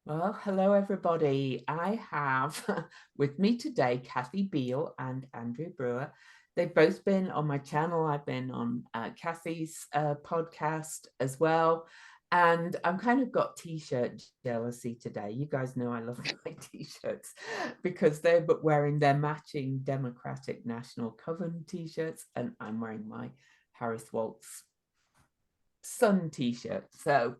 Well, hello everybody. I have with me today Kathy Biehl and Andrew Brewer. They've both been on my channel. I've been on Kathy's podcast as well. And I'm kind of got t-shirt jealousy today. You guys know I love my t-shirts because they're wearing their matching Democratic National Coven t-shirts, and I'm wearing my Harris Waltz Sun t-shirt. So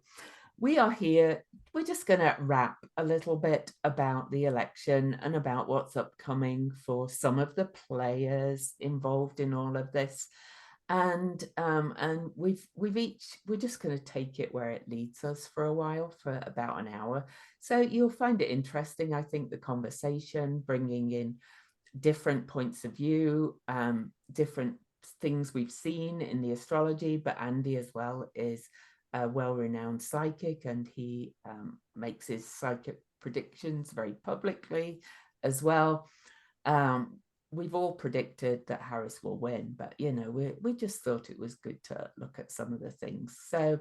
we are here. We're just going to wrap a little bit about the election and about what's upcoming for some of the players involved in all of this. And we're just going to take it where it leads us for a while, for about an hour. So you'll find it interesting, I think, the conversation, bringing in different points of view, different things we've seen in the astrology, but Andy as well is a well-renowned psychic, and he makes his psychic predictions very publicly as well. We've all predicted that Harris will win, but we just thought it was good to look at some of the things. So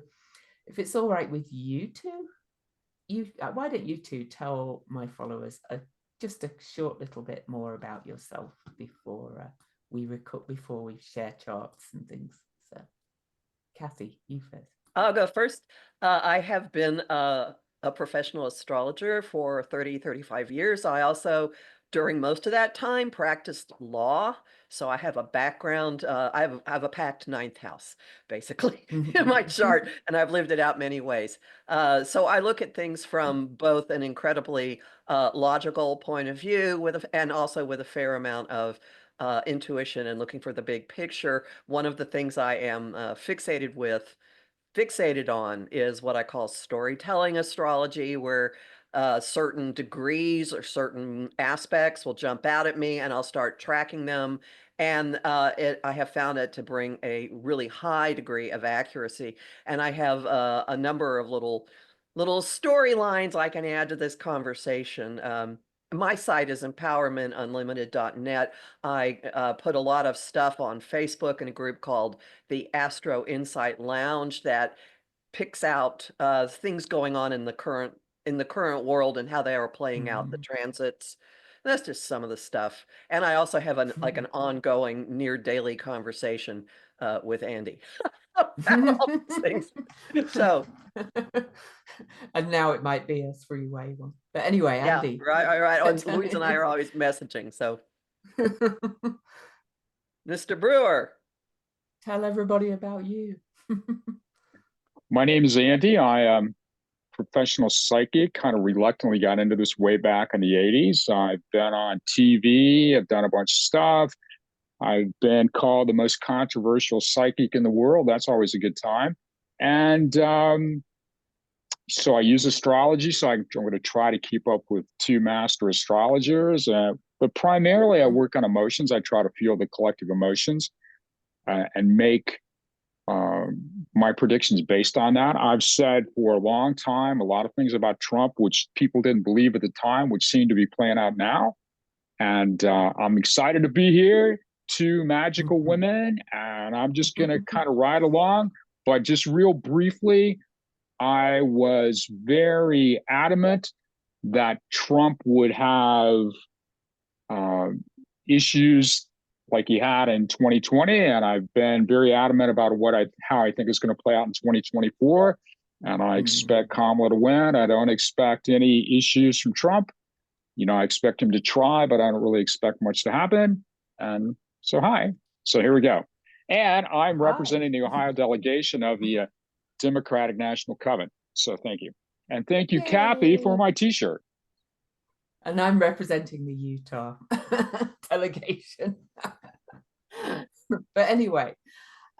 if it's all right with you two, why don't you two tell my followers just a short little bit more about yourself before we share charts and things. So Kathy, you first. I'll go first. I have been a professional astrologer for 35 years. I also, during most of that time, practiced law. So I have a background, I have a packed ninth house, basically, in my chart, and I've lived it out many ways. So I look at things from both an incredibly logical point of view and also with a fair amount of intuition and looking for the big picture. One of the things I am fixated on is what I call storytelling astrology, where certain degrees or certain aspects will jump out at me and I'll start tracking them. And I have found it to bring a really high degree of accuracy. And I have a number of little storylines I can add to this conversation. My site is empowermentunlimited.net. I put a lot of stuff on Facebook in a group called the Astro Insight Lounge that picks out things going on in the current world and how they are playing out the transits. That's just some of the stuff. And I also have an ongoing near daily conversation with Andy about all these things. So and now it might be a three-way one. But anyway, yeah, Andy. right. And Louise and I are always messaging. So Mr. Brewer. Tell everybody about you. My name is Andy. I am professional psychic, kind of reluctantly got into this way back in the 80s. I've been on TV, I've done a bunch of stuff. I've been called the most controversial psychic in the world. That's always a good time. And so I use astrology. So I'm going to try to keep up with two master astrologers. But primarily, I work on emotions. I try to feel the collective emotions and make my predictions based on that. I've said for a long time a lot of things about Trump, which people didn't believe at the time, which seem to be playing out now. And I'm excited to be here, two magical women, and I'm just going to kind of ride along. But just real briefly, I was very adamant that Trump would have issues like he had in 2020, and I've been very adamant about how I think it's going to play out in 2024. And I expect Kamala to win. I don't expect any issues from Trump. I expect him to try, but I don't really expect much to happen. And so, hi. So here we go. And I'm representing the Ohio delegation of the Democratic National Coven. So thank you. And thank you, Kathy, for my t-shirt. And I'm representing the Utah delegation. But anyway,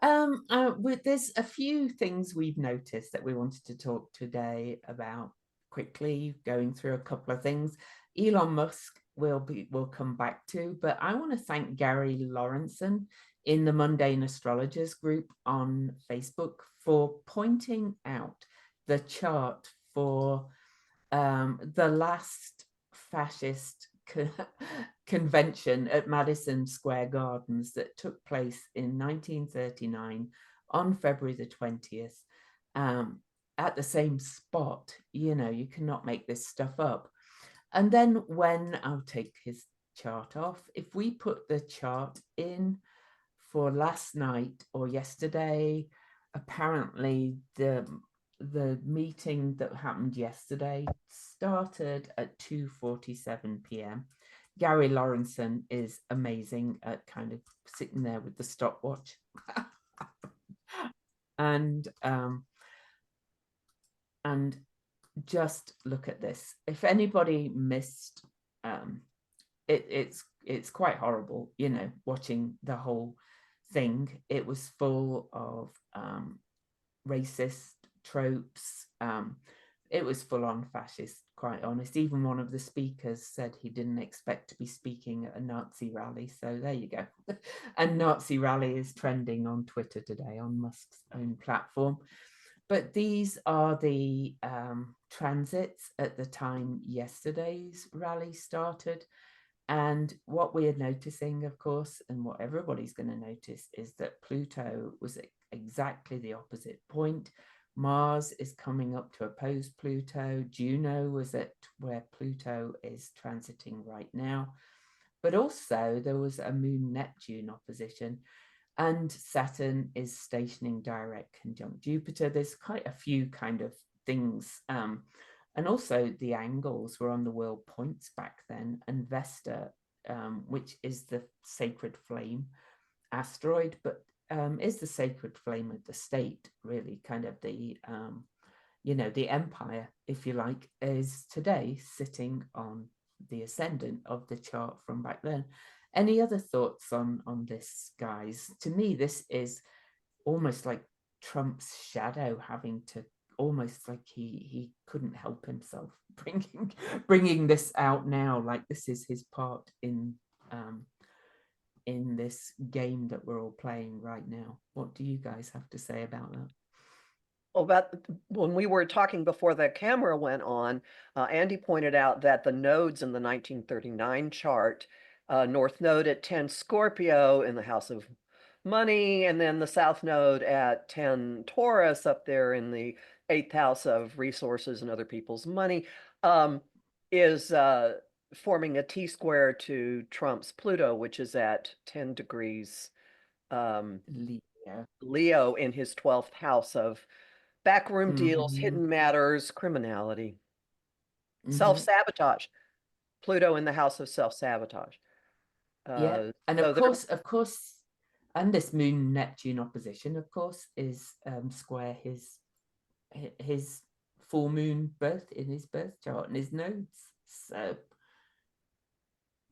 there's a few things we've noticed that we wanted to talk today about quickly, going through a couple of things. Elon Musk we'll come back to, but I want to thank Gary Lorentzen in the Mundane Astrologers group on Facebook for pointing out the chart for the last fascist convention at Madison Square Gardens that took place in 1939 on February the 20th. at the same spot. You know, you cannot make this stuff up. And then when I'll take his chart off, if we put the chart in for last night or yesterday, apparently the meeting that happened yesterday started at 2:47 p.m. Gary Lorentzen is amazing at kind of sitting there with the stopwatch. and just look at this. If anybody missed it's quite horrible, you know, watching the whole thing. It was full of racist tropes. It was full on fascist, quite honest. Even one of the speakers said he didn't expect to be speaking at a Nazi rally. So there you go. And Nazi rally is trending on Twitter today, on Musk's own platform. But these are the transits at the time yesterday's rally started. And what we are noticing, of course, and what everybody's going to notice, is that Pluto was at exactly the opposite point. Mars is coming up to oppose Pluto. Juno was at where Pluto is transiting right now. But also there was a Moon-Neptune opposition, and Saturn is stationing direct conjunct Jupiter. There's quite a few kind of things. And also the angles were on the world points back then. And Vesta, which is the sacred flame asteroid, but is the sacred flame of the state, really, kind of the, you know, the empire, if you like, is today sitting on the ascendant of the chart from back then. Any other thoughts on this, guys? To me, this is almost like Trump's shadow having to, almost like he couldn't help himself bringing this out now, like this is his part in this game that we're all playing right now. What do you guys have to say about that? Well, about when we were talking before the camera went on, Andy pointed out that the nodes in the 1939 chart, North Node at 10 Scorpio in the house of money, and then the South Node at 10 Taurus up there in the 8th house of resources and other people's money, is forming a T-square to Trump's Pluto, which is at 10 degrees Leo in his 12th house of backroom deals, hidden matters, criminality, self-sabotage. Pluto in the house of self-sabotage. Yeah, and so of course, and this Moon-Neptune opposition, of course, is square his full moon birth in his birth chart and his nodes. So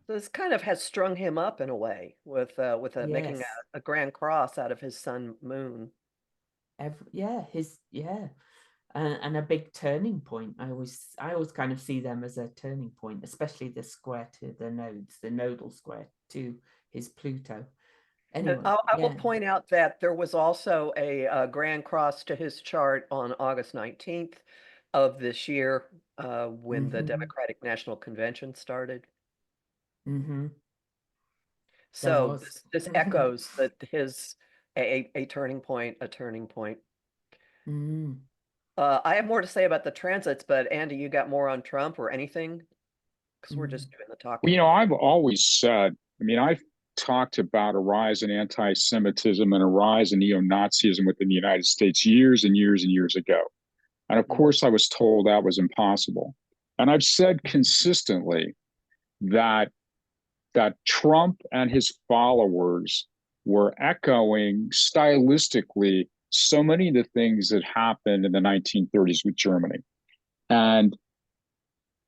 this kind of has strung him up in a way with yes. making a grand cross out of his sun moon. And a big turning point. I always kind of see them as a turning point, especially the square to the nodes, the nodal square to his Pluto. Anyway, I will point out that there was also a grand cross to his chart on August 19th of this year when the Democratic National Convention started. So this echoes that his a turning point, a turning point. I have more to say about the transits, but Andy, you got more on Trump or anything? Because we're just doing the talking. Well, you know, I've always said, I mean, I've talked about a rise in anti-Semitism and a rise in neo-Nazism within the United States years and years and years ago. And of course, I was told that was impossible. And I've said consistently that Trump and his followers were echoing stylistically so many of the things that happened in the 1930s with Germany. And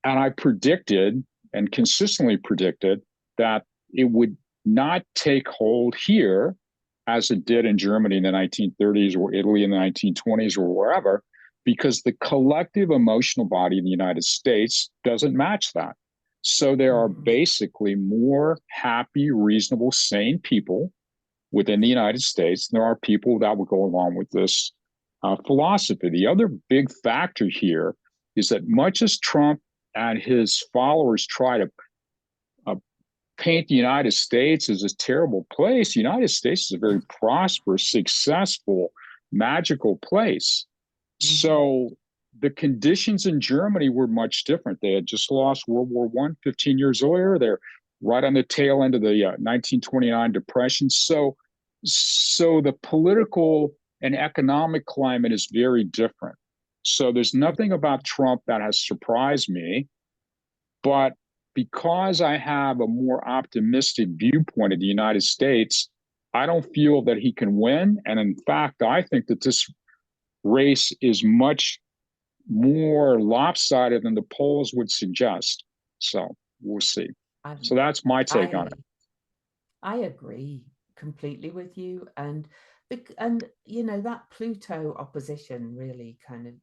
I predicted and consistently predicted that it would not take hold here as it did in Germany in the 1930s or Italy in the 1920s or wherever, because the collective emotional body in the United States doesn't match that. So there are basically more happy, reasonable, sane people within the United States. There are people that would go along with this philosophy. The other big factor here is that much as Trump and his followers try to paint the United States as a terrible place, the United States is a very prosperous, successful, magical place. So the conditions in Germany were much different. They had just lost World War I 15 years earlier. They're right on the tail end of the 1929 depression. So the political and economic climate is very different. So there's nothing about Trump that has surprised me, but because I have a more optimistic viewpoint of the United States, I don't feel that he can win. And in fact, I think that this race is much more lopsided than the polls would suggest. So we'll see. So that's my take on it. I agree completely with you. And you know, that Pluto opposition really kind of,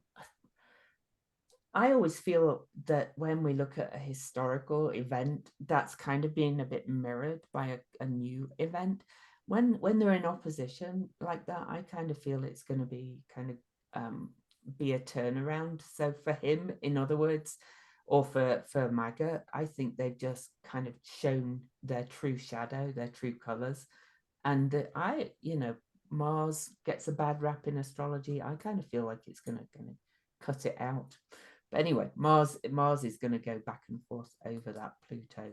I always feel that when we look at a historical event, that's kind of being a bit mirrored by a new event. When they're in opposition like that, I kind of feel it's going to be kind of be a turnaround. So for him, in other words, or for MAGA, I think they've just kind of shown their true shadow, their true colors. And you know, Mars gets a bad rap in astrology. I kind of feel like it's going to cut it out. But anyway, Mars is going to go back and forth over that Pluto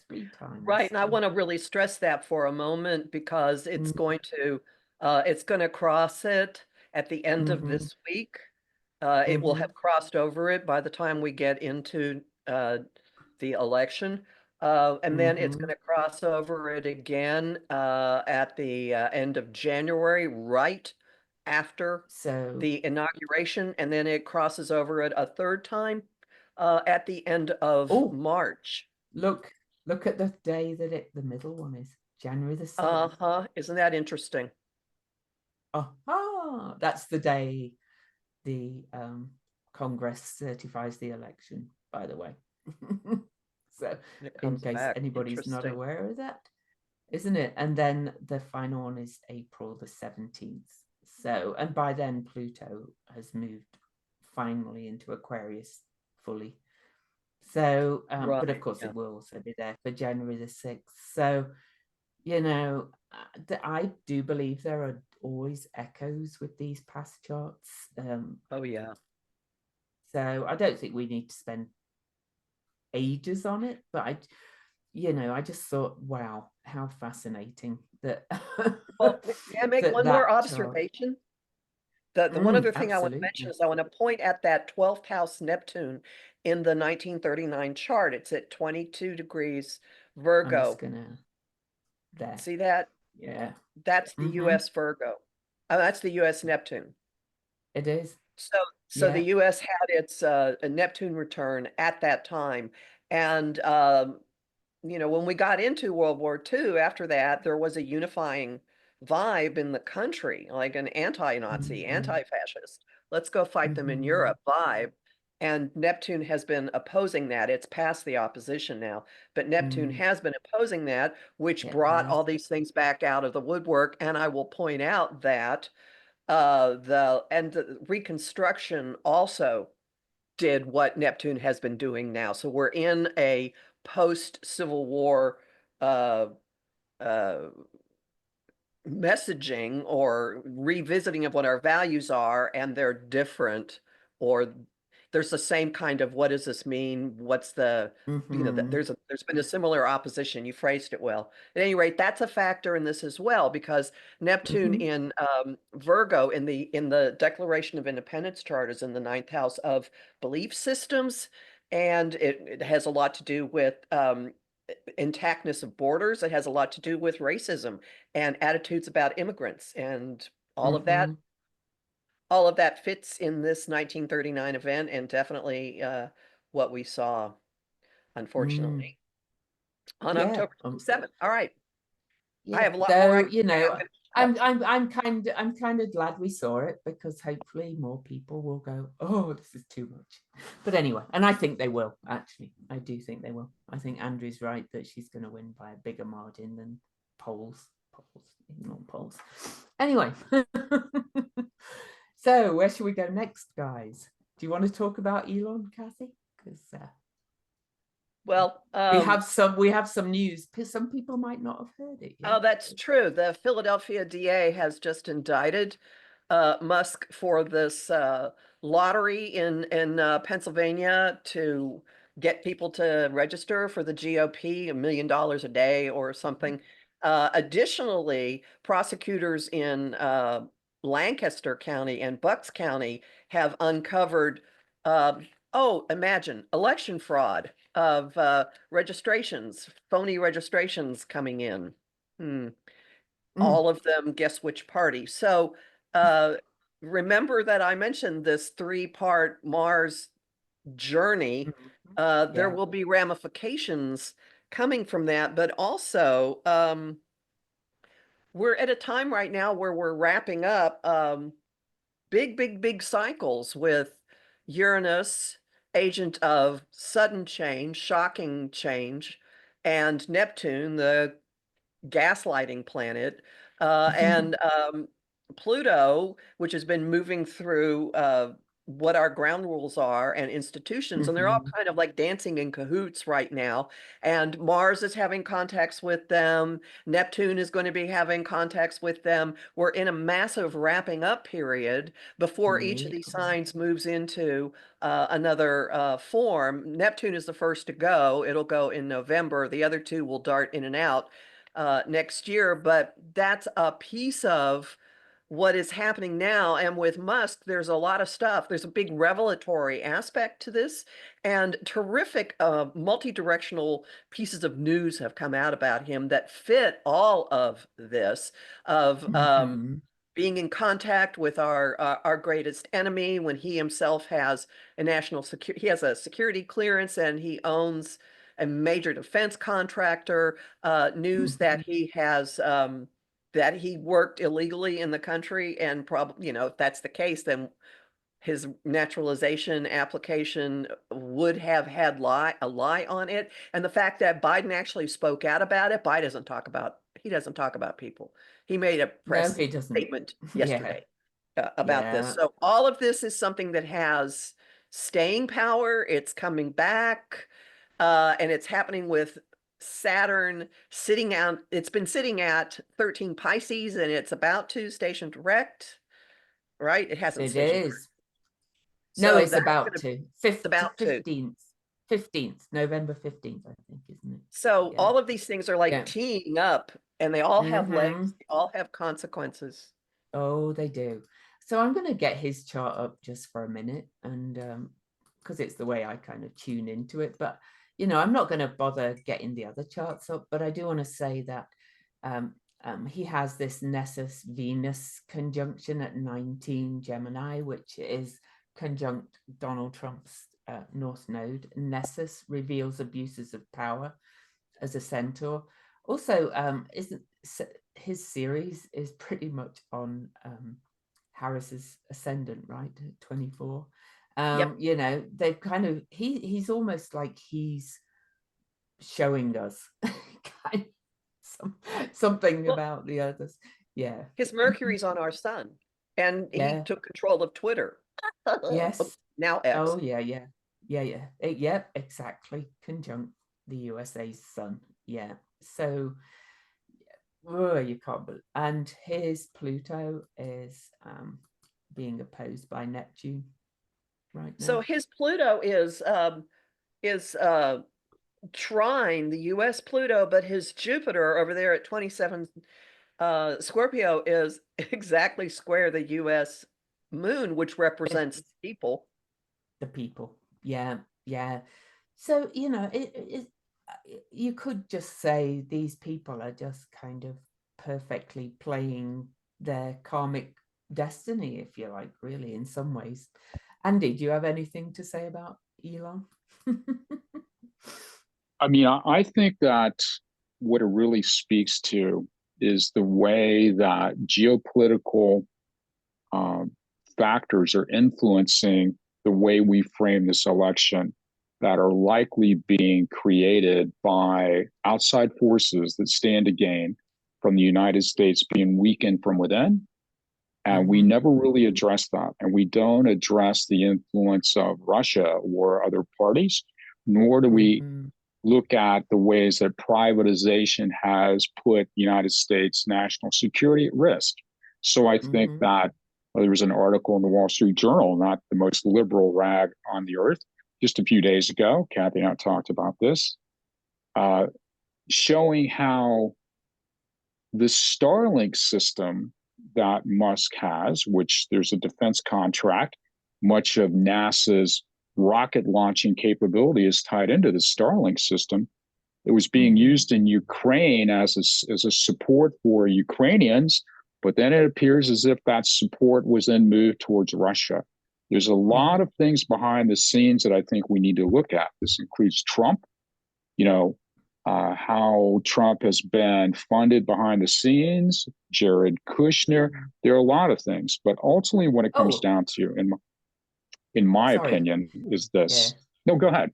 3 times. Right, and I want to really stress that for a moment, because it's going to cross it at the end of this week. It will have crossed over it by the time we get into the election. And then it's going to cross over it again at the end of January, right after the inauguration. And then it crosses over it a third time at the end of March. Look at the day that the middle one is, January the 6th. Isn't that interesting? That's the day the Congress certifies the election, by the way. So in case anybody's not aware of that, isn't it? And then the final one is April the 17th. So, and by then Pluto has moved finally into Aquarius fully. So, but of course it will also be there for January the 6th. So, you know, I do believe there are always echoes with these past charts. So I don't think we need to spend ages on it, but I just thought, wow, how fascinating that. Well, may I make one more observation? The one other thing I want to mention is I want to point at that 12th house Neptune in the 1939 chart. It's at 22 degrees Virgo. I'm just gonna see that? Yeah. That's the US Virgo. That's the US Neptune. It is. So the US had its a Neptune return at that time. And you know, when we got into World War II, after that, there was a unifying vibe in the country, like an anti-Nazi, anti-fascist. Let's go fight them in Europe vibe. And Neptune has been opposing that. It's past the opposition now, but Neptune has been opposing that, which brought all these things back out of the woodwork. And I will point out that the Reconstruction also did what Neptune has been doing now. So we're in a post-Civil War messaging or revisiting of what our values are, and they're different, or there's the same kind of, what does this mean? What's the, you know, there's been a similar opposition. You phrased it well. At any rate, that's a factor in this as well, because Neptune in Virgo in the Declaration of Independence chart is in the 9th house of belief systems, and it has a lot to do with intactness of borders. It has a lot to do with racism and attitudes about immigrants, and all of that. All of that fits in this 1939 event, and definitely what we saw, unfortunately, on October 7th. All right. I have a lot more. You know, I'm kind of glad we saw it, because hopefully more people will go, oh, this is too much. But anyway, and I think they will, actually. I do think they will. I think Andrew's right that she's going to win by a bigger margin than polls. Not polls. Anyway. So where should we go next, guys? Do you want to talk about Elon, Kathy? Because well, we have some news. Some people might not have heard it yet. Oh, that's true. The Philadelphia DA has just indicted Musk for this lottery in Pennsylvania to get people to register for the GOP, $1 million a day or something. Additionally, prosecutors in Lancaster County and Bucks County have uncovered, imagine election fraud of registrations, phony registrations coming in. All of them, guess which party. So remember that I mentioned this 3-part Mars journey. There will be ramifications coming from that, but also we're at a time right now where we're wrapping up big cycles with Uranus, agent of sudden change, shocking change, and Neptune, the gaslighting planet, and Pluto, which has been moving through what our ground rules are and institutions, and they're all kind of like dancing in cahoots right now. And Mars is having contacts with them. Neptune is going to be having contacts with them. We're in a massive wrapping up period before each of these signs moves into another form. Neptune is the first to go. It'll go in November. The other two will dart in and out next year, but that's a piece of what is happening now. And with Musk, there's a lot of stuff. There's a big revelatory aspect to this, and terrific multi-directional pieces of news have come out about him that fit all of this, of being in contact with our greatest enemy when he himself has a national security, he has a security clearance, and he owns a major defense contractor. News that he has that he worked illegally in the country, and probably, if that's the case, then his naturalization application would have had a lie on it. And the fact that Biden actually spoke out about it, he doesn't talk about people. He made a press statement yesterday about this. So all of this is something that has staying power. It's coming back, and it's happening with Saturn sitting out. It's been sitting at 13 Pisces, and it's about to station direct, right? It hasn't. It is. So no, it's about to. 15th, November 15th, I think, isn't it? So all of these things are like teeing up, and they all have legs. They all have consequences. Oh, they do. So I'm going to get his chart up just for a minute, and because it's the way I kind of tune into it. But I'm not going to bother getting the other charts up, but I do want to say that he has this Nessus-Venus conjunction at 19 Gemini, which is conjunct Donald Trump's North Node. Nessus reveals abuses of power as a centaur. Also, his series is pretty much on Harris's ascendant, right? 24. They've kind of, he's almost like he's showing us kind of something about the others. His Mercury's on our sun, and he took control of Twitter. Yes. Now X. Oh yeah, exactly. Conjunct the USA's sun. So you can't believe. And his Pluto is being opposed by Neptune right now. So his Pluto is trine the US Pluto, but his Jupiter over there at 27 Scorpio is exactly square the US moon, which represents people. The people. So you could just say these people are just kind of perfectly playing their karmic destiny, if you like, really, in some ways. Andy, do you have anything to say about Elon? I mean, I think that what it really speaks to is the way that geopolitical factors are influencing the way we frame this election, that are likely being created by outside forces that stand to gain from the United States being weakened from within. And we never really address that. And we don't address the influence of Russia or other parties, nor do we look at the ways that privatization has put United States national security at risk. So I think that There was an article in the Wall Street Journal, not the most liberal rag on the earth, just a few days ago. Kathy and I talked about this, showing how the Starlink system that Musk has, which there's a defense contract, much of NASA's rocket launching capability is tied into the Starlink system. It was being used in Ukraine as a support for Ukrainians, but then it appears as if that support was then moved towards Russia. There's a lot of things behind the scenes that I think we need to look at. This includes Trump, how Trump has been funded behind the scenes, Jared Kushner. There are a lot of things, but ultimately when it comes down to, in my opinion, is this. No, go ahead.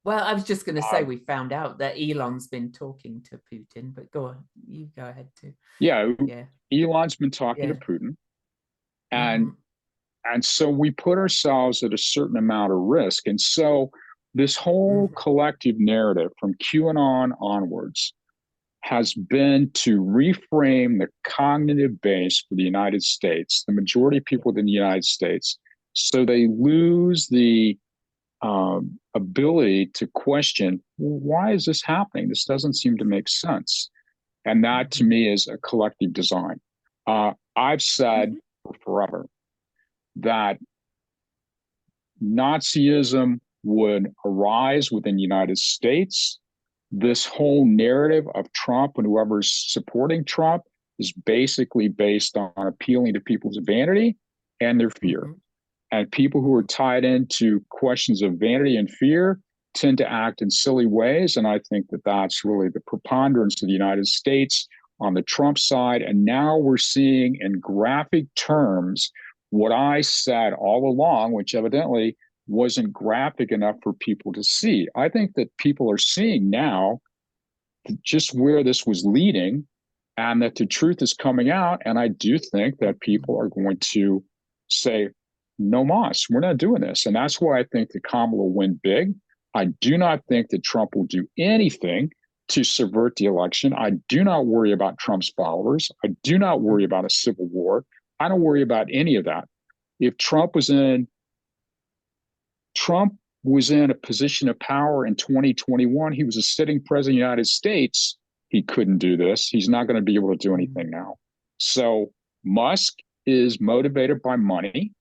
Well, I was just going to say we found out that Elon's been talking to Putin, but go on, you go ahead too. Yeah. Elon's been talking to Putin, and so we put ourselves at a certain amount of risk. And so this whole collective narrative from QAnon onwards has been to reframe the cognitive base for the United States, the majority of people in the United States, so they lose the ability to question, well, why is this happening? This doesn't seem to make sense. And that to me is a collective design. I've said for forever that Nazism would arise within the United States. This whole narrative of Trump and whoever's supporting Trump is basically based on appealing to people's vanity and their fear. And people who are tied into questions of vanity and fear tend to act in silly ways. And I think that that's really the preponderance of the United States on the Trump side. And now we're seeing in graphic terms what I said all along, which evidently wasn't graphic enough for people to see. I think that people are seeing now just where this was leading and that the truth is coming out. And I do think that people are going to say, no mas, we're not doing this. And that's why I think that Kamala will win big. I do not think that Trump will do anything to subvert the election. I do not worry about Trump's followers. I do not worry about a civil war. I don't worry about any of that. If Trump was in a position of power in 2021, he was a sitting president of the United States. He couldn't do this. He's not going to be able to do anything now. So Musk is motivated by money.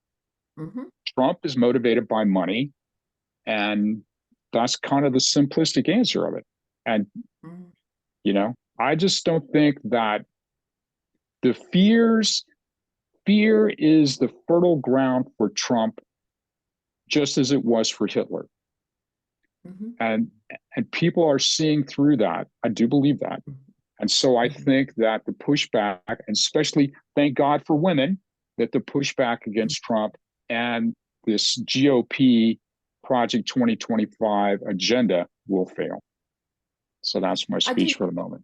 Trump is motivated by money, and that's kind of the simplistic answer of it. And, I just don't think that the fear is the fertile ground for Trump, just as it was for Hitler. And people are seeing through that. I do believe that. And so I think that the pushback, and especially thank God for women, that the pushback against Trump and this GOP Project 2025 agenda will fail. So that's my speech for the moment.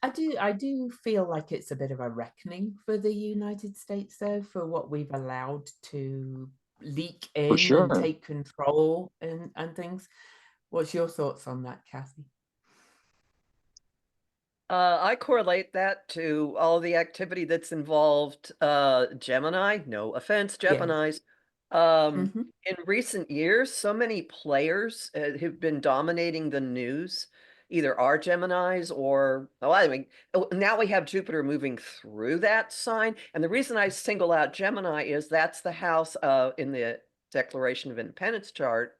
I do feel like it's a bit of a reckoning for the United States, though, for what we've allowed to leak in and take control and things. What's your thoughts on that, Kathy? I correlate that to all the activity that's involved Gemini. No offense, Geminis. In recent years, so many players have been dominating the news, either are Geminis or, now we have Jupiter moving through that sign. And the reason I single out Gemini is that's the house in the Declaration of Independence chart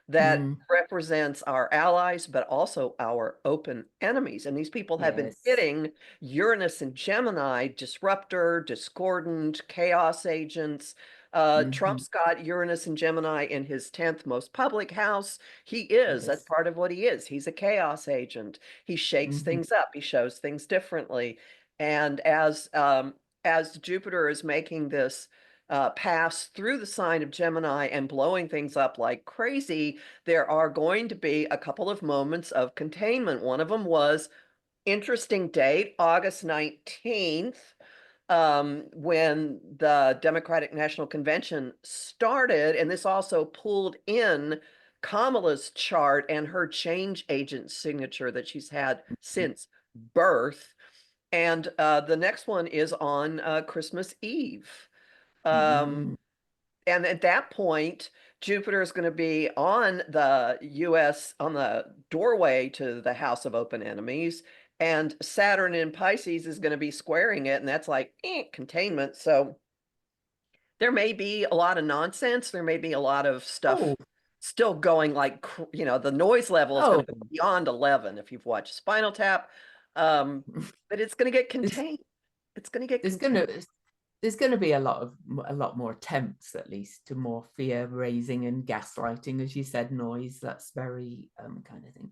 that represents our allies, but also our open enemies. And these people have been hitting Uranus and Gemini, disruptor, discordant, chaos agents. Trump's got Uranus and Gemini in his 10th most public house. That's part of what he is. He's a chaos agent. He shakes things up. He shows things differently. And as Jupiter is making this pass through the sign of Gemini and blowing things up like crazy, there are going to be a couple of moments of containment. One of them was interesting date, August 19th, when the Democratic National Convention started, and this also pulled in Kamala's chart and her change agent signature that she's had since birth. And the next one is on Christmas Eve. Mm. And at that point, Jupiter is going to be on the US, on the doorway to the House of Open Enemies. And Saturn in Pisces is going to be squaring it. And that's like containment. So there may be a lot of nonsense. There may be a lot of stuff Oh, still going, like, the noise level is going oh, to go beyond 11 if you've watched Spinal Tap. But it's going to get there's, contained. It's going to get there's contained. gonna there's gonna be a lot more attempts, at least, to more fear raising and gaslighting, as you said, noise. That's very kind of thing.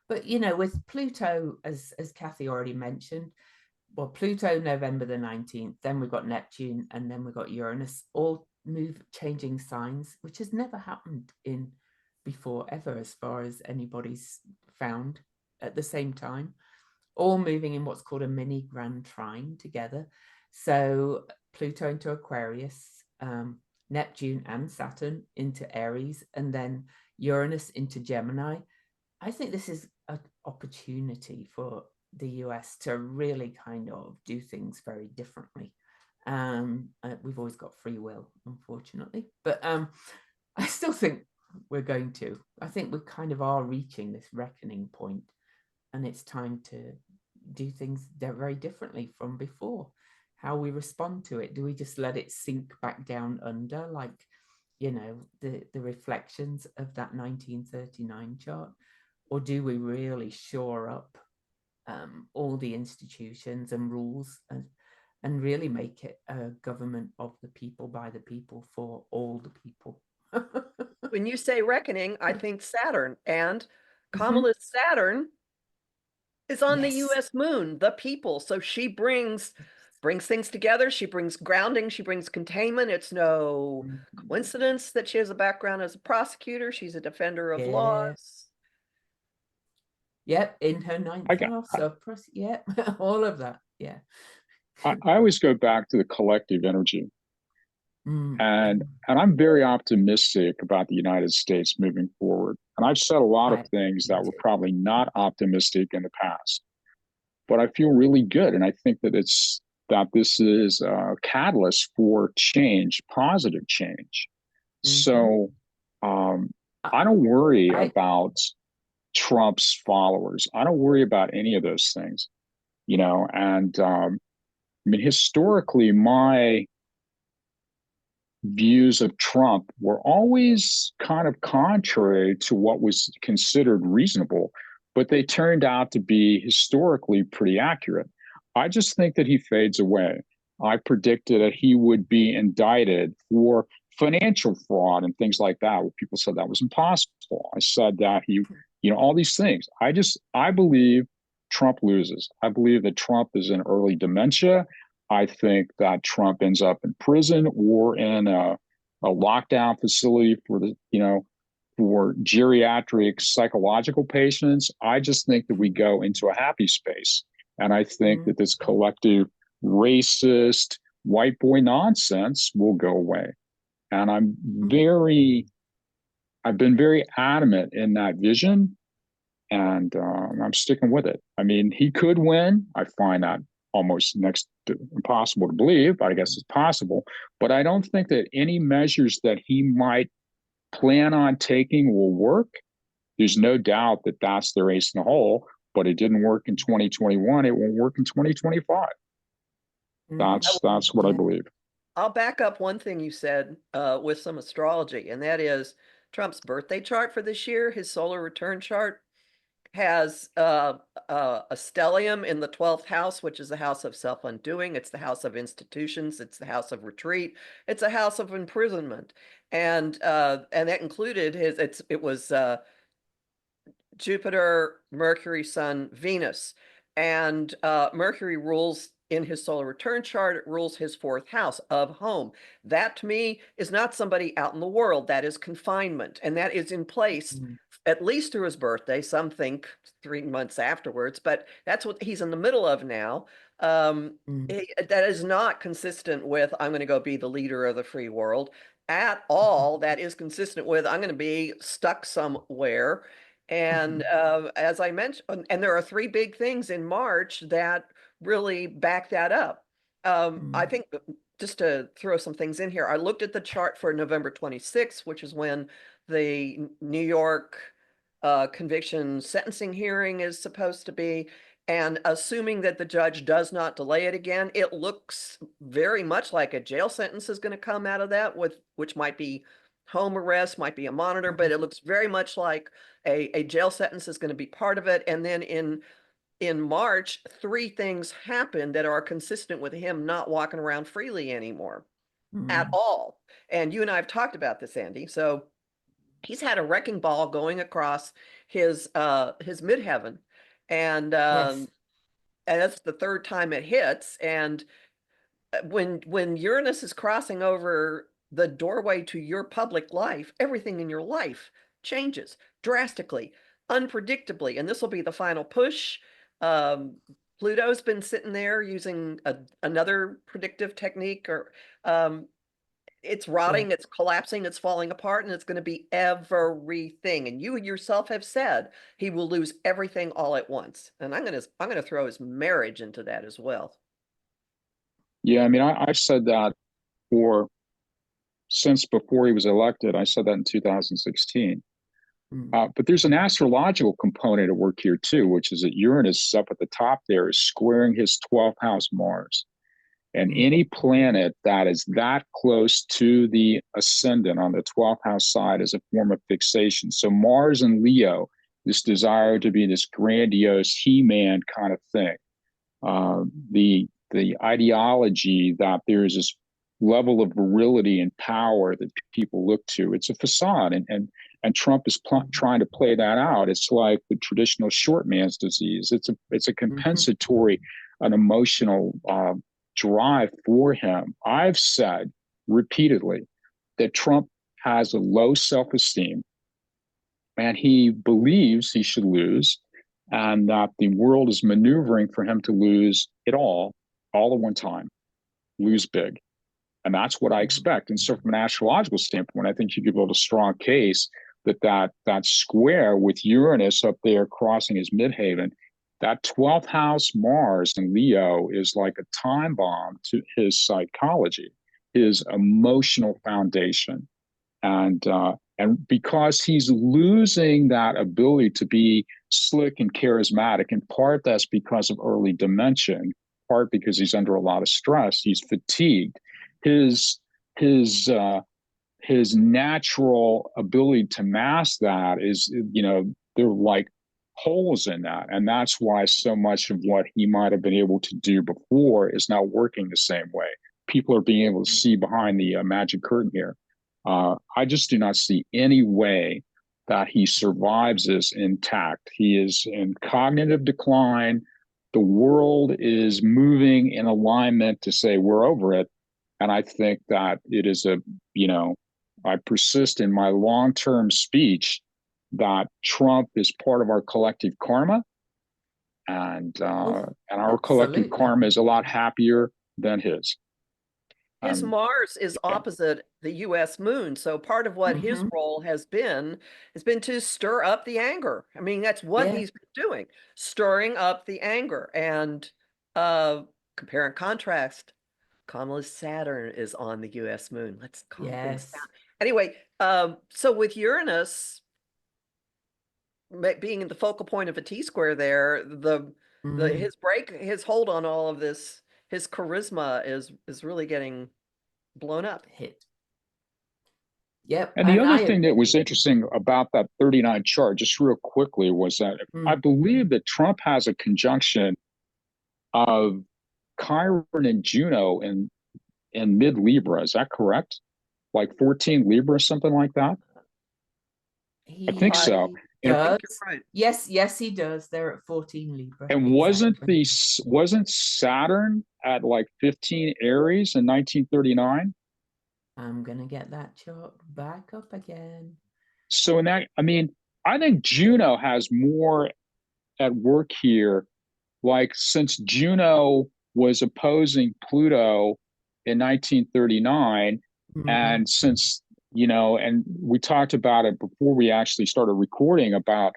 But with Pluto, as Kathy already mentioned, well, Pluto November the 19th, then we've got Neptune, and then we've got Uranus, all changing signs, which has never happened in before ever, as far as anybody's found, at the same time, all moving in what's called a mini grand trine together. So Pluto into Aquarius, Neptune and Saturn into Aries, and then Uranus into Gemini. I think this is an opportunity for the US to really kind of do things very differently. We've always got free will, unfortunately, but I still think we're going to. I think we kind of are reaching this reckoning point, and it's time to do things very differently from before. How we respond to it. Do we just let it sink back down under, like, the reflections of that 1939 chart? Or do we really shore up all the institutions and rules, and really make it a government of the people, by the people, for all the people? When you say reckoning, I think Saturn, and Mhm. Kamala's Saturn is on the Yes. US moon, the people. So she brings things together. She brings grounding. She brings containment. It's no Mhm. coincidence that she has a background as a prosecutor. She's a defender of Yeah. laws. Yep. In her I ninth got, house. So, yep. All of that. Yeah. I always go back to the collective energy. Mm. And I'm very optimistic about the United States moving forward. And I've said a lot of things Me that were too. probably not optimistic in the past, but I feel really good. And I think that this is a catalyst for change, positive change. Mm-hmm. So I don't worry I about Trump's followers. I don't worry about any of those things, and I mean, historically, my views of Trump were always kind of contrary to what was considered reasonable, but they turned out to be historically pretty accurate. I just think that he fades away. I predicted that he would be indicted for financial fraud and things like that, where people said that was impossible. I said that all these things. I believe Trump loses. I believe that Trump is in early dementia. I think that Trump ends up in prison or in a lockdown facility for geriatric psychological patients. I just think that we go into a happy space. And I think mm, that this collective racist white boy nonsense will go away. And mm, I've been very adamant in that vision, and I'm sticking with it. I mean, he could win. I find that almost next to impossible to believe, but I guess it's possible. But I don't think that any measures that he might plan on taking will work. There's no doubt that that's their ace in the hole, but it didn't work in 2021. It won't work in 2025. mm-hmm. That's what I Yeah. believe. I'll back up one thing you said with some astrology, and that is Trump's birthday chart for this year, his solar return chart, has a stellium in the 12th house, which is the house of self-undoing. It's the house of institutions. It's the house of retreat. It's a house of imprisonment. And that included it was Jupiter, Mercury, Sun, Venus. And Mercury rules in his solar return chart, it rules his fourth house of home. That to me is not somebody out in the world. That is confinement. And that is in place Mm, at least through his birthday. Some think 3 months afterwards, but that's what he's in the middle of now. mm, That is not consistent with I'm going to go be the leader of the free world at all. That is consistent with I'm going to be stuck somewhere. And mhm, as I mentioned, and there are three big things in March that really back that up. I think just to throw some things in here, I looked at the chart for November 26th, which is when the New York conviction sentencing hearing is supposed to be. And assuming that the judge does not delay it again, it looks very much like a jail sentence is going to come out of that, which might be home arrest, might be a monitor, but it looks very much like a jail sentence is going to be part of it. And then in March, 3 things happen that are consistent with him not walking around freely anymore at all. And you and I have talked about this, Andy. So he's had a wrecking ball going across his midheaven, and Yes. and that's the 3rd time it hits. And when Uranus is crossing over the doorway to your public life, everything in your life changes drastically, unpredictably, and this will be the final push. Pluto's been sitting there using another predictive technique, or it's rotting, it's collapsing, it's falling apart, and it's going to be everything. And you yourself have said he will lose everything all at once. And I'm going to throw his marriage into that as well. Yeah, I mean, I've said that since before he was elected. I said that in 2016. But there's an astrological component at work here too, which is that Uranus is up at the top there, is squaring his 12th house Mars. And any planet that is that close to the ascendant on the 12th house side is a form of fixation. So Mars and Leo, this desire to be this grandiose He-Man kind of thing. The ideology that there's this level of virility and power that people look to, it's a facade. And Trump is trying to play that out. It's like the traditional short man's disease. It's a compensatory, an emotional drive for him. I've said repeatedly that Trump has a low self-esteem and he believes he should lose, and that the world is maneuvering for him to lose it all at one time, lose big. And that's what I expect. And so from an astrological standpoint, I think you could build a strong case that square with Uranus up there crossing his midheaven, that 12th house Mars in Leo is like a time bomb to his psychology, his emotional foundation. And because he's losing that ability to be slick and charismatic, in part that's because of early dementia, in part because he's under a lot of stress, he's fatigued. His natural ability to mask that is, they're like holes in that. And that's why so much of what he might have been able to do before is not working the same way. People are being able to see behind the magic curtain here. I just do not see any way that he survives this intact. He is in cognitive decline. The world is moving in alignment to say we're over it. And I think that it is I persist in my long-term speech that Trump is part of our collective karma, and our collective karma is a lot happier than his. His Mars is opposite the U.S. moon, so part of what his role has been to stir up the anger. I mean, that's what he's been doing, stirring up the anger. And compare and contrast, Kamala's Saturn is on the U.S. moon. Let's calm things down. Anyway, so with Uranus being the focal point of a T-square there, his hold on all of this, his charisma is really getting blown up. Yep. And the other thing that was interesting about that 39 chart, just real quickly, was that I believe that Trump has a conjunction of Chiron and Juno in mid Libra. Is that correct? Like 14 Libra, something like that? I think so. Does. Right. Yes, he does. They're at 14 Libra. And wasn't Saturn at like 15 Aries in 1939? I'm gonna get that chart back up again. So in that, I mean, I think Juno has more at work here. Like, since Juno was opposing Pluto in 1939, and since and we talked about it before we actually started recording about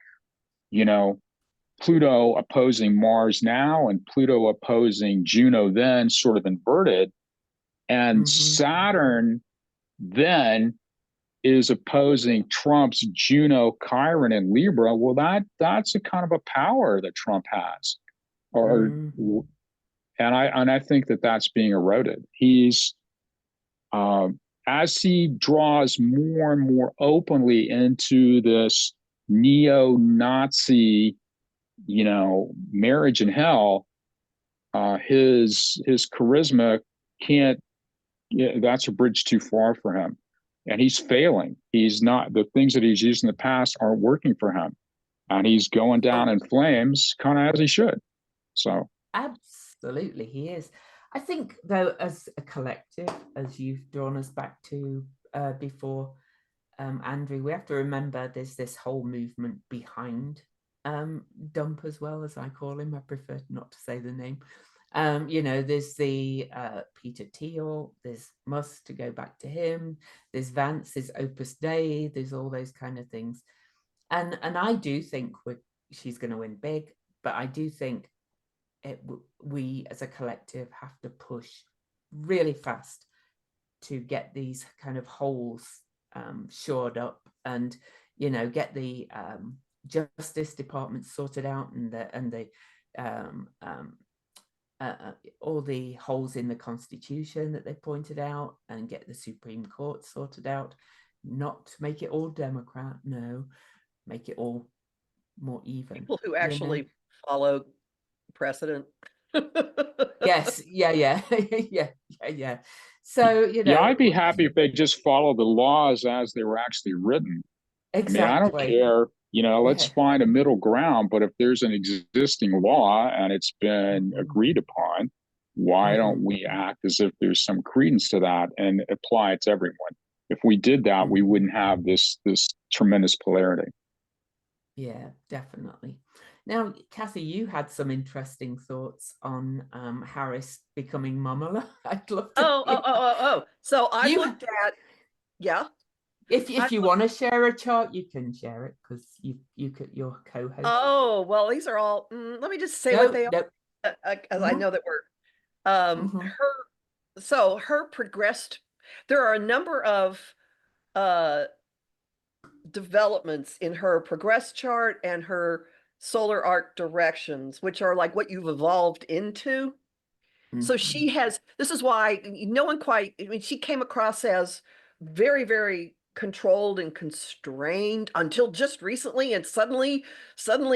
Pluto opposing Mars now and Pluto opposing Juno then, sort of inverted. And Saturn then is opposing Trump's Juno Chiron in Libra. Well, that's a kind of a power that Trump has, and I think that that's being eroded. He's as he draws more and more openly into this neo-Nazi, marriage in hell, his charisma can't. That's a bridge too far for him, and he's failing. He's not, the things that he's used in the past aren't working for him, and he's going down in flames, kind of as he should. So absolutely, he is. I think, though, as a collective, as you've drawn us back to before, Andrew, we have to remember there's this whole movement behind Dump, as well, as I call him. I prefer not to say the name. There's the Peter Thiel, there's Musk, to go back to him, there's Vance, there's Opus Dei, there's all those kind of things. And I do think she's going to win big, but I do think we as a collective have to push really fast to get these kind of holes shored up, and get the Justice Department sorted out, and all the holes in the Constitution that they pointed out, and get the Supreme Court sorted out. Not make it all Democrat, no, make it all more even. People who actually follow precedent. Yes, yeah. So I'd be happy if they just follow the laws as they were actually written. Exactly. I don't care. Let's find a middle ground. But if there's an existing law and it's been agreed upon, why don't we act as if there's some credence to that and apply it to everyone? If we did that, we wouldn't have this tremendous polarity. Yeah, definitely. Now, Kathy, you had some interesting thoughts on Harris becoming Mamala. I'd love to. So I looked at, If you want to share a chart, you can share it, because you're co-host. Oh, well, these are all. Let me just say what they are, as I know that we're her progressed. There are a number of developments in her progress chart and her solar arc directions, which are like what you've evolved into. So she has, this is why no one quite, she came across as very, very controlled and constrained until just recently. And suddenly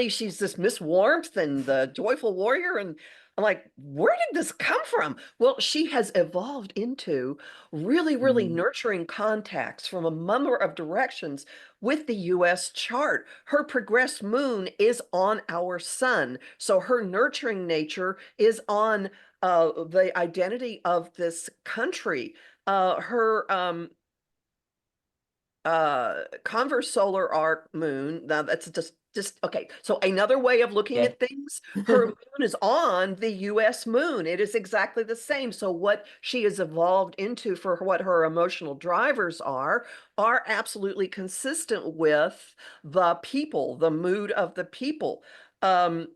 she's this Miss Warmth and the joyful warrior. And I'm like, where did this come from? Well, she has evolved into really, really nurturing contacts from a number of directions with the US chart. Her progressed moon is on our sun. So her nurturing nature is on the identity of this country. Her converse solar arc moon, now that's just okay. So another way of looking at things, her moon is on the US moon. It is exactly the same. So what she has evolved into for what her emotional drivers are absolutely consistent with the people, the mood of the people. And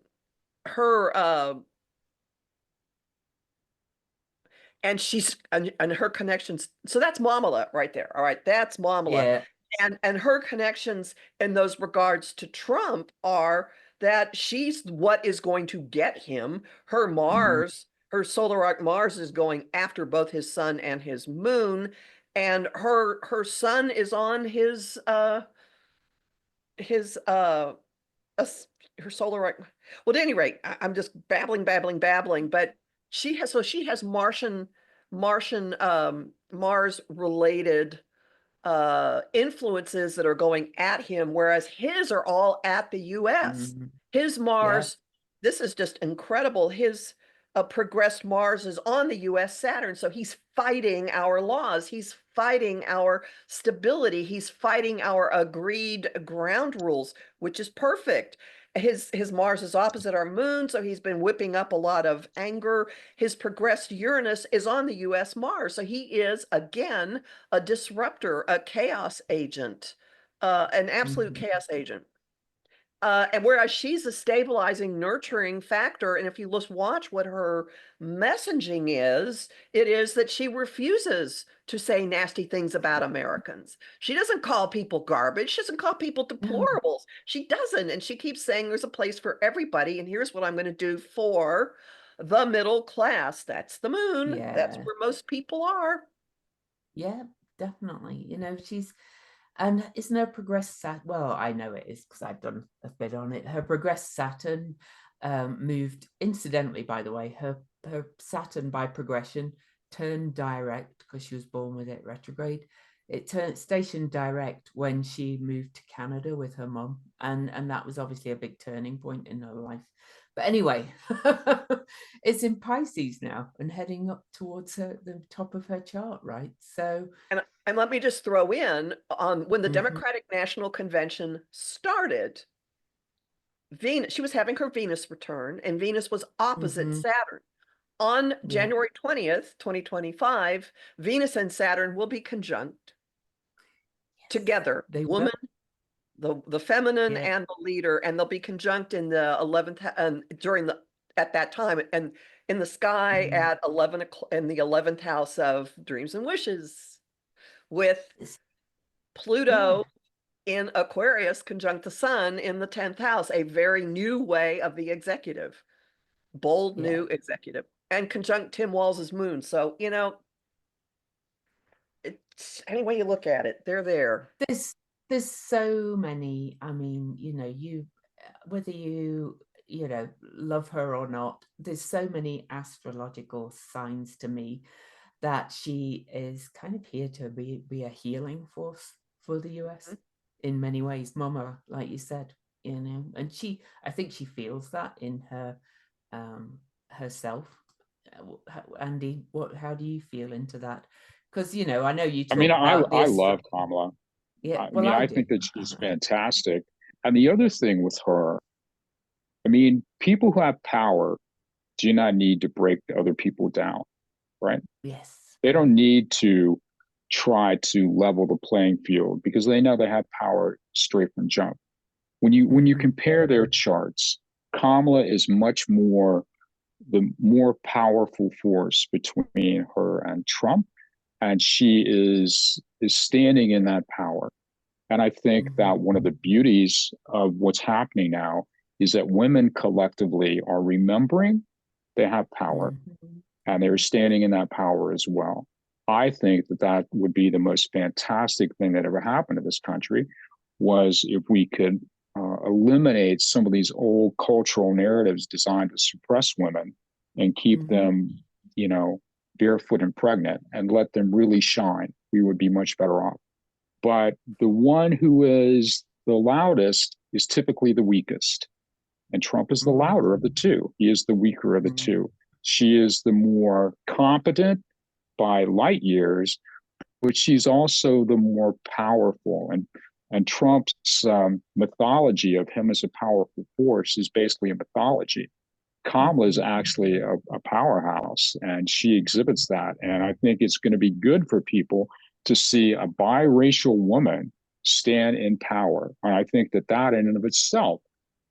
she's and her connections. So that's Mamala right there. All right, that's Mamala. And her connections in those regards to Trump are that she's what is going to get him. Her Mars, her solar arc Mars, is going after both his sun and his moon, and her sun is on her solar arc. Well, at any rate, I'm just babbling, but she has Martian Mars related influences that are going at him, whereas his are all at the US. His Mars, this is just incredible. His progressed Mars is on the US Saturn, so he's fighting our laws. He's fighting our stability. He's fighting our agreed ground rules, which is perfect. His Mars is opposite our moon, so he's been whipping up a lot of anger. His progressed Uranus is on the US Mars, so he is, again, a disruptor, a chaos agent, an absolute chaos agent. And whereas she's a stabilizing, nurturing factor, and if you just watch what her messaging is, it is that she refuses to say nasty things about Americans. She doesn't call people garbage. She doesn't call people deplorables. She doesn't. And she keeps saying there's a place for everybody. And here's what I'm going to do for the middle class. That's the moon. That's Yeah. where most people are. Yeah, definitely. And isn't her progressed Saturn? Well, I know it is because I've done a bit on it. Her progressed Saturn moved, incidentally, by the way, her Saturn by progression turned direct because she was born with it retrograde. It turned stationed direct when she moved to Canada with her mom, and that was obviously a big turning point in her life. But anyway, it's in Pisces now and heading up towards the top of her chart, right? So, And let me just throw in when the Democratic National Convention started, Venus, she was having her Venus return, and Venus was opposite Saturn. On January 20th, 2025, Venus and Saturn will be conjunct together. they Woman, the feminine Yeah. and the leader, and they'll be conjunct in the 11th and at that time, and in the sky at 11 o'clock in the 11th house of dreams and wishes, with Pluto in Aquarius conjunct the sun in the 10th house, a very new way of the executive, bold new executive, and conjunct Tim Walls's moon. So, it's any way you look at it, they're there. There's so many. I mean, whether you love her or not, there's so many astrological signs to me that she is kind of here to be a healing force for the US in many ways. Mama, like you said, and I think she feels that in her herself. Andy, how do you feel into that? Because I know you talk about I this. love Kamala. Yeah, well, I do. think that she's fantastic. And the other thing with her, people who have power do not need to break other people down, right? Yes. They don't need to try to level the playing field because they know they have power straight from jump. When you compare their charts, Kamala is much more the more powerful force between her and Trump, and she is standing in that power. And I think that one of the beauties of what's happening now is that women collectively are remembering they have power and they're standing in that power as well. I think that would be the most fantastic thing that ever happened to this country was if we could eliminate some of these old cultural narratives designed to suppress women and keep them, barefoot and pregnant and let them really shine. We would be much better off. But the one who is the loudest is typically the weakest. And Trump is the louder of the two. He is the weaker of the two. She is the more competent by light years, but she's also the more powerful. And Trump's mythology of him as a powerful force is basically a mythology. Kamala is actually a powerhouse, and she exhibits that. And I think it's going to be good for people to see a biracial woman stand in power. And I think that in and of itself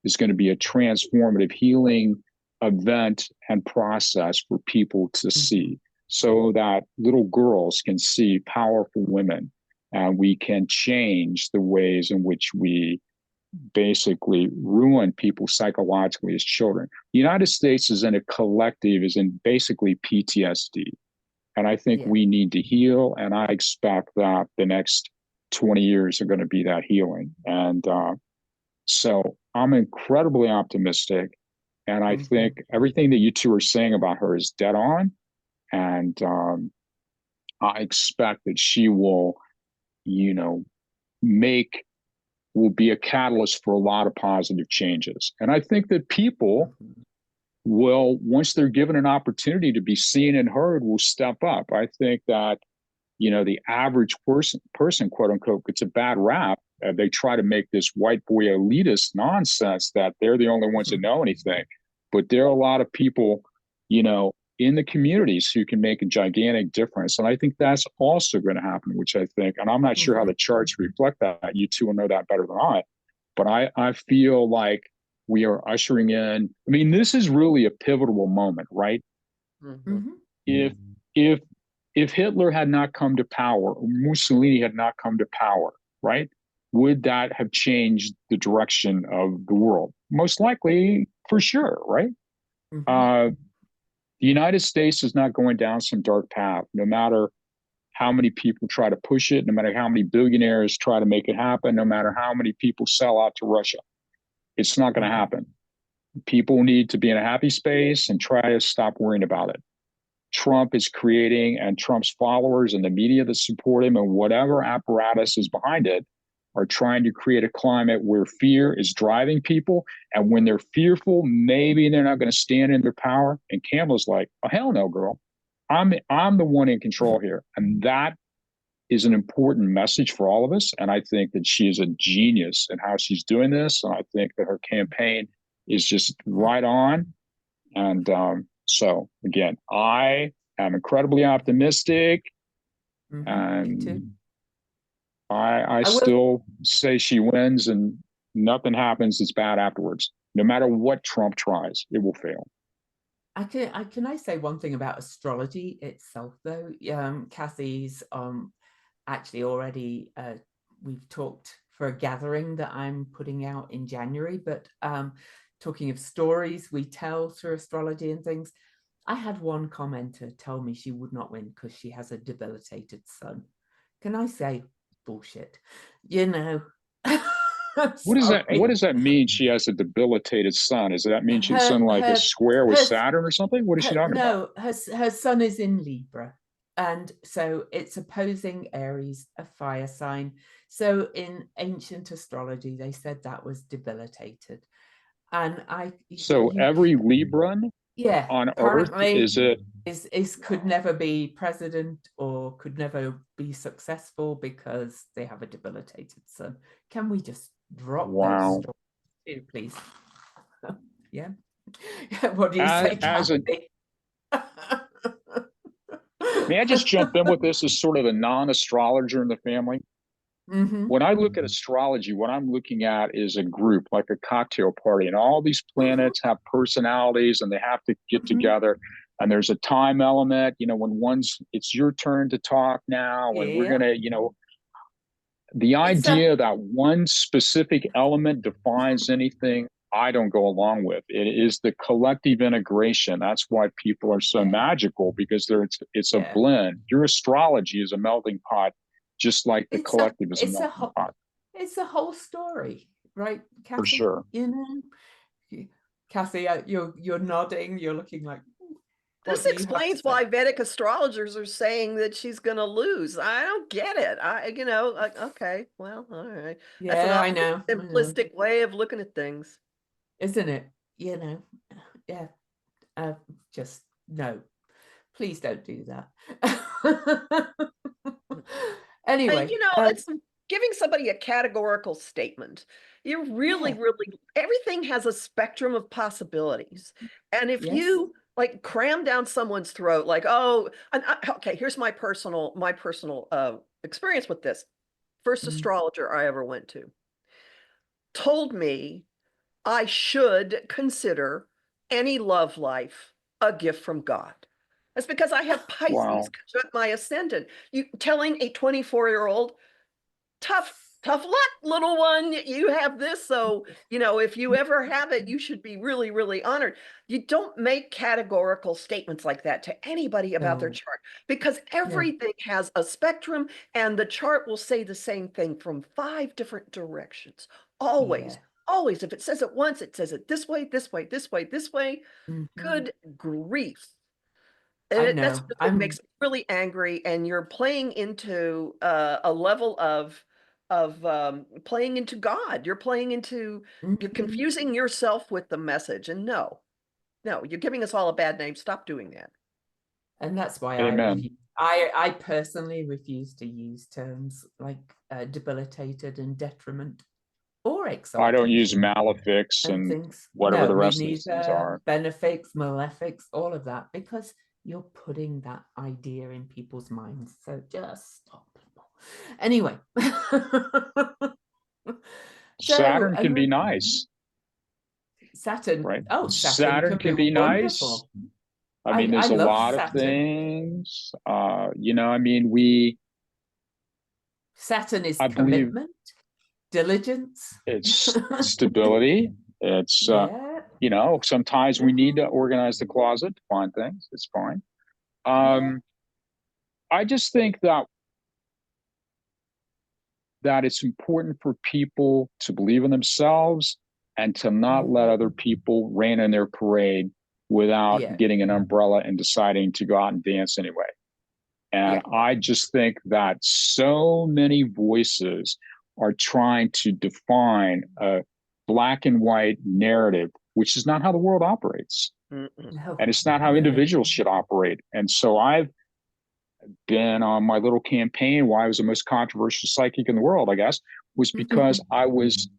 is going to be a transformative healing event and process for people to see, so that little girls can see powerful women, and we can change the ways in which we basically ruin people psychologically as children. The United States is in a collective, is in basically PTSD. And I think we need to heal. And I expect that the next 20 years are going to be that healing. And so I'm incredibly optimistic. And I think everything that you two are saying about her is dead on. And I expect that she will, will be a catalyst for a lot of positive changes. And I think that people will, once they're given an opportunity to be seen and heard, will step up. I think that, the average person, quote unquote, gets a bad rap. They try to make this white boy elitist nonsense that they're the only ones that know anything. But there are a lot of people, in the communities who can make a gigantic difference. And I think that's also going to happen, which I think, and I'm not sure how the charts reflect that. You two will know that better than I. but I feel like we are ushering in. I mean, this is really a pivotal moment, right? Mhm. If if if Hitler had not come to power, or Mussolini had not come to power, right? Would that have changed the direction of the world? Most likely, for sure, right? The United States is not going down some dark path, no matter how many people try to push it, no matter how many billionaires try to make it happen, no matter how many people sell out to Russia. It's not going to happen. People need to be in a happy space and try to stop worrying about it. Trump is creating, and Trump's followers and the media that support him and whatever apparatus is behind it are trying to create a climate where fear is driving people. And when they're fearful, maybe they're not going to stand in their power. And Kamala's like, oh, hell no, girl. I'm the one in control here. And that is an important message for all of us. And I think that she is a genius in how she's doing this. And I think that her campaign is just right on. And so, again, I am incredibly optimistic. And I still say she wins, and nothing happens that's bad afterwards. No matter what Trump tries, it will fail. Can I say one thing about astrology itself, though? Kathy's actually already, we've talked for a gathering that I'm putting out in January, but talking of stories we tell through astrology and things, I had one commenter tell me she would not win because she has a debilitated son. Can I say bullshit? You know. What does that mean? She has a debilitated son. Does that mean she's son like a square with Saturn or something? What is she talking about? No, her son is in Libra, and so it's opposing Aries, a fire sign. So in ancient astrology, they said that was debilitated. And every Libran on Earth is could never be president or could never be successful because they have a debilitated son. Can we just drop those stories too, please? Yeah. What do you say, Kathy? May I just jump in with this as sort of a non-astrologer in the family? When I look at astrology, what I'm looking at is a group, like a cocktail party, and all these planets have personalities and they have to get together. And there's a time element, when it's your turn to talk now, and we're going to, the idea that one specific element defines anything, I don't go along with. It is the collective integration. That's why people are so magical, because it's a blend. Your astrology is a melting pot, just like the collective is a melting pot. It's a whole story, right, Kathy? For sure. Kathy, you're nodding. You're looking like. This explains why Vedic astrologers are saying that she's going to lose. I don't get it. Okay, well, all right. Yeah, that's I know. Simplistic way of looking at things, isn't it? Yeah. Just no. Please don't do that. Anyway, it's giving somebody a categorical statement. You're really, everything has a spectrum of possibilities, and if you cram down someone's throat, okay, here's my personal experience with this. First astrologer I ever went to told me I should consider any love life a gift from God. That's because I have Pisces conjunct my ascendant. You telling a 24-year-old, tough luck, little one, you have this. So, if you ever have it, you should be really, really honored. You don't make categorical statements like that to anybody about their chart, because everything has a spectrum, and the chart will say the same thing from 5 different directions. Always. Always. If it says it once, it says it this way, this way, this way, this way. Good grief. That's what makes me really angry. And you're playing into a level of playing into God. You're playing into, you're confusing yourself with the message. And no, you're giving us all a bad name. Stop doing that. And that's why I personally refuse to use terms like debilitated and detriment or exaltation. I don't use malefics and things. Whatever the rest of these things are. Benefics, malefics, all of that, because you're putting that idea in people's minds. So just stop, people. Anyway. So, Saturn can be nice. Saturn, right? oh, Saturn can be wonderful. nice. I mean, there's a love lot of Saturn. things. You know, I mean, Saturn is I believe commitment, diligence. it's stability. It's, Yeah. you know, sometimes we need to organize the closet to find things. It's fine. Yeah. I just think that it's important for people to believe in themselves and to not let other people rain on their parade without Yeah. getting an umbrella and deciding to go out and dance anyway. And I just think that so many voices are trying to define a black and white narrative, which is not how the world operates. No. And it's not how individuals should operate. And so I've been on my little campaign why I was the most controversial psychic in the world, I guess, was because I was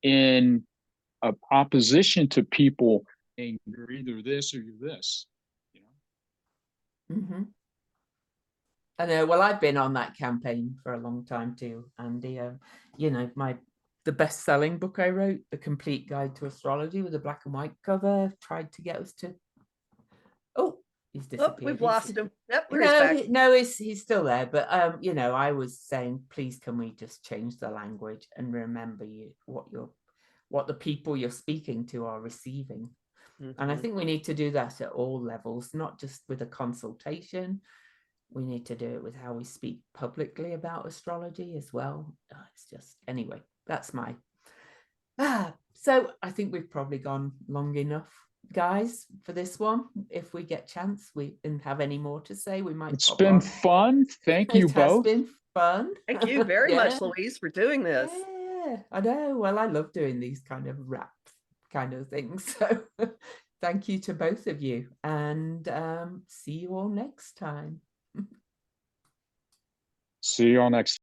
in opposition to people saying you're either this or you're this. You know? I know. Well, I've been on that campaign for a long time too, and you know, the best-selling book I wrote, The Complete Guide to Astrology, with a black and white cover, tried to get us to. Oh, he's disappeared. Oh, we've lost him. Yep, he's back. No, he's still there. But you know, I was saying, please, can we just change the language and remember what the people you're speaking to are receiving. And I think we need to do that at all levels, not just with a consultation. We need to do it with how we speak publicly about astrology as well. It's just, anyway, that's my. So I think we've probably gone long enough, guys, for this one. If we get chance, we didn't have any more to say, we might. It's been fun. Thank you both. It has been fun. Thank you very much, Louise, for doing this. Yeah, I know. Well, I love doing these kind of rap kind of things. So thank you to both of you, and see you all next time. See you all next